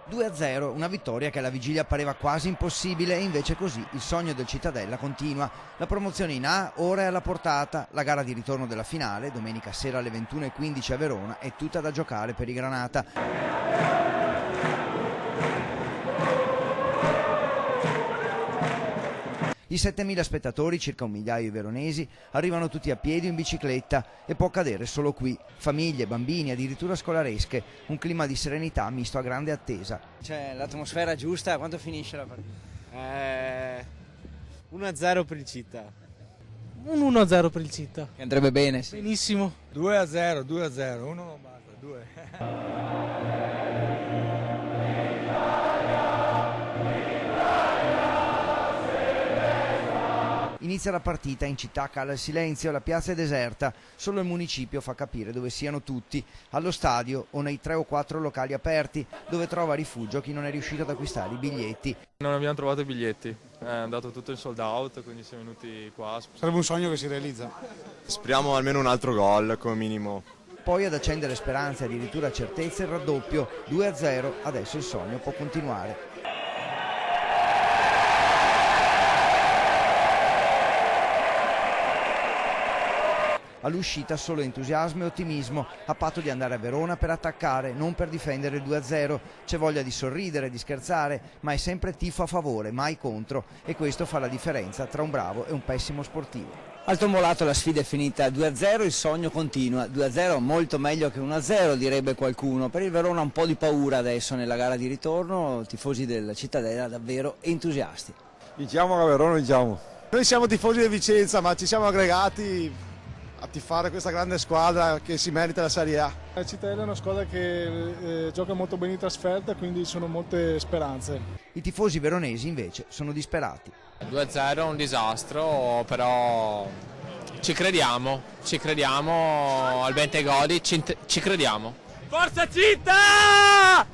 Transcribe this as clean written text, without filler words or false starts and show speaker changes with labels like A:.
A: 2-0, una vittoria che alla vigilia pareva quasi impossibile e invece così il sogno del Cittadella continua. La promozione in A ora è alla portata, la gara di ritorno della finale, domenica sera alle 21:15 a Verona, è tutta da giocare per i Granata. I 7.000 spettatori, circa 1 migliaio di veronesi, arrivano tutti a piedi o in bicicletta e può accadere solo qui. Famiglie, bambini, addirittura scolaresche, un clima di serenità misto a grande attesa.
B: C'è l'atmosfera giusta, quanto finisce la partita?
C: 1-0 per il Città.
D: Un 1-0 per il Città.
B: Che andrebbe bene, sì.
D: Benissimo.
E: 2-0, 2-0, uno non basta, 2.
A: Inizia la partita, in città cala il silenzio, la piazza è deserta, solo il municipio fa capire dove siano tutti, allo stadio o nei 3 o 4 locali aperti, dove trova rifugio chi non è riuscito ad acquistare i biglietti.
F: Non abbiamo trovato i biglietti, è andato tutto in sold out, quindi siamo venuti qua.
G: Sarebbe un sogno che si realizza.
H: Speriamo almeno un altro gol come minimo.
A: Poi ad accendere speranze e addirittura certezze il raddoppio, 2-0, adesso il sogno può continuare. All'uscita solo entusiasmo e ottimismo, a patto di andare a Verona per attaccare, non per difendere il 2-0. C'è voglia di sorridere, di scherzare, ma è sempre tifo a favore, mai contro, e questo fa la differenza tra un bravo e un pessimo sportivo.
B: Al Tombolato la sfida è finita 2-0, il sogno continua. 2-0 molto meglio che 1-0, direbbe qualcuno. Per il Verona un po' di paura adesso nella gara di ritorno, tifosi della Cittadella davvero entusiasti.
E: Vinciamo a Verona, vinciamo.
G: Noi siamo tifosi di Vicenza, ma ci siamo aggregati a tifare questa grande squadra che si merita la Serie A.
D: La Cittadella è una squadra che gioca molto bene in trasferta, quindi sono molte speranze.
A: I tifosi veronesi invece sono disperati.
C: 2-0 è un disastro, però ci crediamo al Bentegodi, ci crediamo. Forza Città!